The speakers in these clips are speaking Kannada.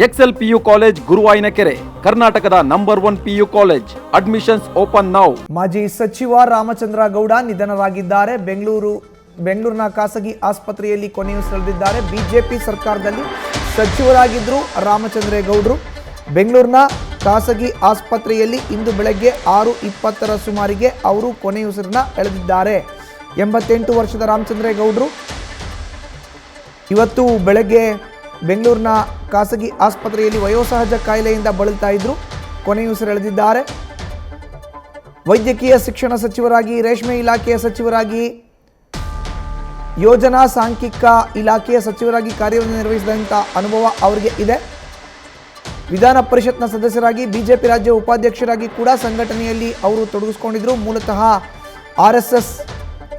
ಎಕ್ಸೆಲ್ ಪಿಯು ಕಾಲೇಜ್ ಗುರುವಾಯಿನಕೆರೆ, ಕರ್ನಾಟಕದ number 1 PU college. Admissions open now. ಮಾಜಿ ಸಚಿವ ರಾಮಚಂದ್ರ ಗೌಡ ನಿಧನರಾಗಿದ್ದಾರೆ. ಬೆಂಗಳೂರಿನ ಖಾಸಗಿ ಆಸ್ಪತ್ರೆಯಲ್ಲಿ ಕೊನೆಯುಸಿರೆಳೆದಿದ್ದಾರೆ. ಬಿಜೆಪಿ ಸರ್ಕಾರದಲ್ಲಿ ಸಚಿವರಾಗಿದ್ದರು ರಾಮಚಂದ್ರ ಗೌಡರು. ಬೆಂಗಳೂರಿನ ಖಾಸಗಿ ಆಸ್ಪತ್ರೆಯಲ್ಲಿ ಇಂದು ಬೆಳಗ್ಗೆ 6:20 ಸುಮಾರಿಗೆ ಅವರು ಕೊನೆಯುಸಿರನ್ನ ಎಳೆದಿದ್ದಾರೆ. 88 ವರ್ಷದ ರಾಮಚಂದ್ರ ಗೌಡರು ಇವತ್ತು ಬೆಳಗ್ಗೆ ಬೆಂಗಳೂರಿನ ಖಾಸಗಿ ಆಸ್ಪತ್ರೆಯಲ್ಲಿ ವಯೋಸಹಜ ಕಾಯಿಲೆಯಿಂದ ಬಳಲ್ತಾ ಇದ್ರು, ಕೊನೆಯುಸಿರೆಳೆದಿದ್ದಾರೆ. ವೈದ್ಯಕೀಯ ಶಿಕ್ಷಣ ಸಚಿವರಾಗಿ, ರೇಷ್ಮೆ ಇಲಾಖೆಯ ಸಚಿವರಾಗಿ, ಯೋಜನಾ ಸಾಂಖ್ಯಿಕ ಇಲಾಖೆಯ ಸಚಿವರಾಗಿ ಕಾರ್ಯವನ್ನು ನಿರ್ವಹಿಸಿದಂಥ ಅನುಭವ ಅವರಿಗೆ ಇದೆ. ವಿಧಾನ ಪರಿಷತ್ನ ಸದಸ್ಯರಾಗಿ, ಬಿಜೆಪಿ ರಾಜ್ಯ ಉಪಾಧ್ಯಕ್ಷರಾಗಿ ಕೂಡ ಸಂಘಟನೆಯಲ್ಲಿ ಅವರು ತೊಡಗಿಸಿಕೊಂಡಿದ್ರು. ಮೂಲತಃ RSS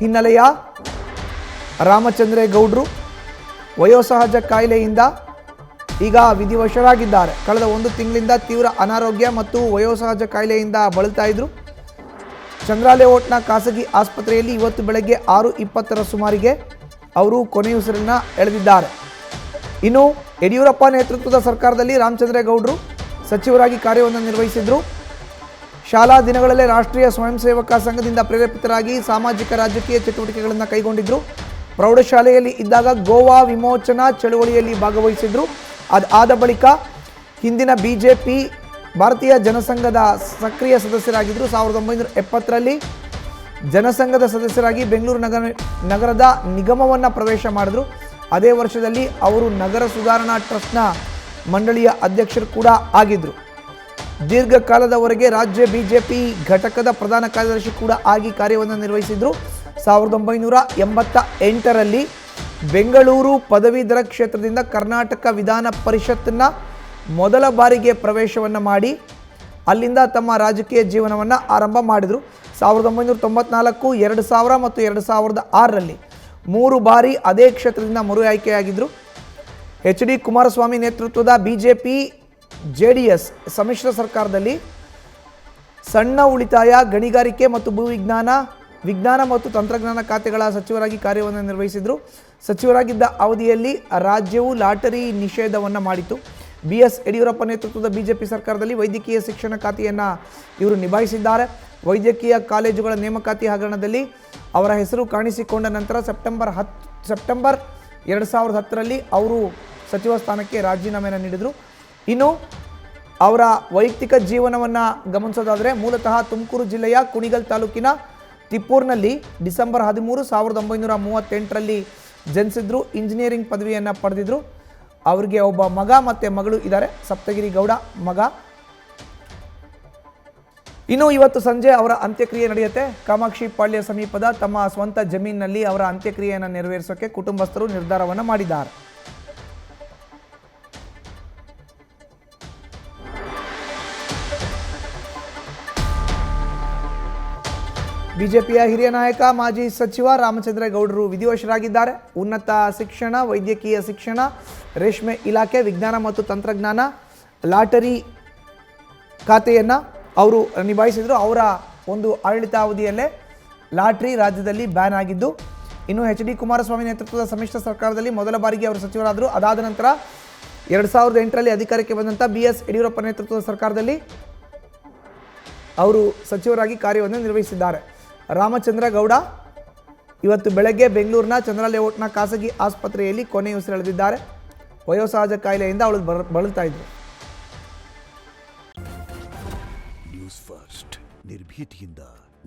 ಹಿನ್ನೆಲೆಯ ರಾಮಚಂದ್ರ ಗೌಡರು ವಯೋಸಹಜ ಕಾಯಿಲೆಯಿಂದ ಈಗ ವಿಧಿವಶರಾಗಿದ್ದಾರೆ. ಕಳೆದ 1 ತಿಂಗಳಿಂದ ತೀವ್ರ ಅನಾರೋಗ್ಯ ಮತ್ತು ವಯೋಸಹಜ ಕಾಯಿಲೆಯಿಂದ ಬಳಲ್ತಾ ಇದ್ರು. ಚಂದ್ರಾಲೇಔಟ್ನ ಖಾಸಗಿ ಆಸ್ಪತ್ರೆಯಲ್ಲಿ ಇವತ್ತು ಬೆಳಗ್ಗೆ 6:20 ಸುಮಾರಿಗೆ ಅವರು ಕೊನೆಯುಸಿರನ್ನ ಎಳೆದಿದ್ದಾರೆ. ಇನ್ನು ಯಡಿಯೂರಪ್ಪ ನೇತೃತ್ವದ ಸರ್ಕಾರದಲ್ಲಿ ರಾಮಚಂದ್ರ ಗೌಡರು ಸಚಿವರಾಗಿ ಕಾರ್ಯವನ್ನು ನಿರ್ವಹಿಸಿದ್ರು. ಶಾಲಾ ದಿನಗಳಲ್ಲೇ ರಾಷ್ಟ್ರೀಯ ಸ್ವಯಂ ಸೇವಕ ಸಂಘದಿಂದ ಪ್ರೇರೇಪಿತರಾಗಿ ಸಾಮಾಜಿಕ ರಾಜಕೀಯ ಚಟುವಟಿಕೆಗಳನ್ನು ಕೈಗೊಂಡಿದ್ದರು. ಪ್ರೌಢಶಾಲೆಯಲ್ಲಿ ಇದ್ದಾಗ ಗೋವಾ ವಿಮೋಚನಾ ಚಳುವಳಿಯಲ್ಲಿ ಭಾಗವಹಿಸಿದ್ರು. ಅದಾದ ಬಳಿಕ ಹಿಂದಿನ ಬಿಜೆಪಿ ಭಾರತೀಯ ಜನಸಂಘದ ಸಕ್ರಿಯ ಸದಸ್ಯರಾಗಿದ್ದರು. 1970ರಲ್ಲಿ ಜನಸಂಘದ ಸದಸ್ಯರಾಗಿ ಬೆಂಗಳೂರು ನಗರದ ನಿಗಮವನ್ನು ಪ್ರವೇಶ ಮಾಡಿದ್ರು. ಅದೇ ವರ್ಷದಲ್ಲಿ ಅವರು ನಗರ ಸುಧಾರಣಾ ಟ್ರಸ್ಟ್ನ ಮಂಡಳಿಯ ಅಧ್ಯಕ್ಷರು ಕೂಡ ಆಗಿದ್ದರು. ದೀರ್ಘಕಾಲದವರೆಗೆ ರಾಜ್ಯ ಬಿಜೆಪಿ ಘಟಕದ ಪ್ರಧಾನ ಕಾರ್ಯದರ್ಶಿ ಕೂಡ ಆಗಿ ಕಾರ್ಯವನ್ನು ನಿರ್ವಹಿಸಿದರು. 1988ರಲ್ಲಿ ಬೆಂಗಳೂರು ಪದವೀಧರ ಕ್ಷೇತ್ರದಿಂದ ಕರ್ನಾಟಕ ವಿಧಾನ ಪರಿಷತ್ನ ಮೊದಲ ಬಾರಿಗೆ ಪ್ರವೇಶವನ್ನು ಮಾಡಿ ಅಲ್ಲಿಂದ ತಮ್ಮ ರಾಜಕೀಯ ಜೀವನವನ್ನು ಆರಂಭ ಮಾಡಿದರು. 1994, 2000 ಮತ್ತು 2006ರಲ್ಲಿ 3 ಬಾರಿ ಅದೇ ಕ್ಷೇತ್ರದಿಂದ ಮರು ಆಯ್ಕೆಯಾಗಿದ್ದರು. HD ಕುಮಾರಸ್ವಾಮಿ ನೇತೃತ್ವದ ಬಿಜೆಪಿ JDS ಸಮ್ಮಿಶ್ರ ಸರ್ಕಾರದಲ್ಲಿ ಸಣ್ಣ ಉಳಿತಾಯ, ಗಣಿಗಾರಿಕೆ ಮತ್ತು ಭೂವಿಜ್ಞಾನ, ವಿಜ್ಞಾನ ಮತ್ತು ತಂತ್ರಜ್ಞಾನ ಖಾತೆಗಳ ಸಚಿವರಾಗಿ ಕಾರ್ಯವನ್ನು ನಿರ್ವಹಿಸಿದರು. ಸಚಿವರಾಗಿದ್ದ ಅವಧಿಯಲ್ಲಿ ರಾಜ್ಯವು ಲಾಟರಿ ನಿಷೇಧವನ್ನು ಮಾಡಿತು. BS ಯಡಿಯೂರಪ್ಪ ನೇತೃತ್ವದ ಬಿಜೆಪಿ ಸರ್ಕಾರದಲ್ಲಿ ವೈದ್ಯಕೀಯ ಶಿಕ್ಷಣ ಖಾತೆಯನ್ನು ಇವರು ನಿಭಾಯಿಸಿದ್ದಾರೆ. ವೈದ್ಯಕೀಯ ಕಾಲೇಜುಗಳ ನೇಮಕಾತಿ ಹಗರಣದಲ್ಲಿ ಅವರ ಹೆಸರು ಕಾಣಿಸಿಕೊಂಡ ನಂತರ ಸೆಪ್ಟೆಂಬರ್ 2010ರಲ್ಲಿ ಅವರು ಸಚಿವ ಸ್ಥಾನಕ್ಕೆ ರಾಜೀನಾಮೆಯನ್ನು ನೀಡಿದರು. ಇನ್ನು ಅವರ ವೈಯಕ್ತಿಕ ಜೀವನವನ್ನು ಗಮನಿಸೋದಾದರೆ, ಮೂಲತಃ ತುಮಕೂರು ಜಿಲ್ಲೆಯ ಕುಣಿಗಲ್ ತಾಲೂಕಿನ ತಿಪ್ಪೂರಿನಲ್ಲಿ ಡಿಸೆಂಬರ್ 13, 1938ರಲ್ಲಿ ಜನಿಸಿದ್ರು. ಇಂಜಿನಿಯರಿಂಗ್ ಪದವಿಯನ್ನು ಪಡೆದಿದ್ರು. ಅವರಿಗೆ ಒಬ್ಬ ಮಗ ಮತ್ತು ಮಗಳು ಇದ್ದಾರೆ, ಸಪ್ತಗಿರಿ ಗೌಡ ಮಗ. ಇನ್ನು ಇವತ್ತು ಸಂಜೆ ಅವರ ಅಂತ್ಯಕ್ರಿಯೆ ನಡೆಯುತ್ತೆ. ಕಾಮಾಕ್ಷಿ ಪಾಳ್ಯ ಸಮೀಪದ ತಮ್ಮ ಸ್ವಂತ ಜಮೀನಿನಲ್ಲಿ ಅವರ ಅಂತ್ಯಕ್ರಿಯೆಯನ್ನು ನೆರವೇರಿಸೋಕೆ ಕುಟುಂಬಸ್ಥರು ನಿರ್ಧಾರವನ್ನು ಮಾಡಿದ್ದಾರೆ. ಬಿಜೆಪಿಯ ಹಿರಿಯ ನಾಯಕ, ಮಾಜಿ ಸಚಿವ ರಾಮಚಂದ್ರ ಗೌಡರು ವಿಧಿವಶರಾಗಿದ್ದಾರೆ. ಉನ್ನತ ಶಿಕ್ಷಣ, ವೈದ್ಯಕೀಯ ಶಿಕ್ಷಣ, ರೇಷ್ಮೆ ಇಲಾಖೆ, ವಿಜ್ಞಾನ ಮತ್ತು ತಂತ್ರಜ್ಞಾನ, ಲಾಟರಿ ಖಾತೆಯನ್ನು ಅವರು ನಿಭಾಯಿಸಿದರು. ಅವರ ಒಂದು ಆಡಳಿತಾವಧಿಯಲ್ಲೇ ಲಾಟ್ರಿ ರಾಜ್ಯದಲ್ಲಿ ಬ್ಯಾನ್ ಆಗಿದ್ದು. ಇನ್ನು HD ಕುಮಾರಸ್ವಾಮಿ ನೇತೃತ್ವದ ಸಮ್ಮಿಶ್ರ ಸರ್ಕಾರದಲ್ಲಿ ಮೊದಲ ಬಾರಿಗೆ ಅವರು ಸಚಿವರಾದರು. ಅದಾದ ನಂತರ 2008ರಲ್ಲಿ ಅಧಿಕಾರಕ್ಕೆ ಬಂದಂಥ BS ಯಡಿಯೂರಪ್ಪ ನೇತೃತ್ವದ ಸರ್ಕಾರದಲ್ಲಿ ಅವರು ಸಚಿವರಾಗಿ ಕಾರ್ಯವನ್ನು ನಿರ್ವಹಿಸಿದ್ದಾರೆ. ರಾಮಚಂದ್ರ ಗೌಡ ಇವತ್ತು ಬೆಳಗ್ಗೆ ಬೆಂಗಳೂರಿನ ಚಂದ್ರಾಲೇಔಟ್ನ ಖಾಸಗಿ ಆಸ್ಪತ್ರೆಯಲ್ಲಿ ಕೊನೆಯುಸಿರೆಳೆದಿದ್ದಾರೆ. ವಯೋಸಹಜ ಕಾಯಿಲೆಯಿಂದ ಅವಳು ಬಳಲ್ತಾ ಇದ್ರು. ನ್ಯೂಸ್ ಫಸ್ಟ್, ನಿರ್ಭೀತಿಯಿಂದ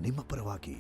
ನಿಮ್ಮ ಪರವಾಗಿ.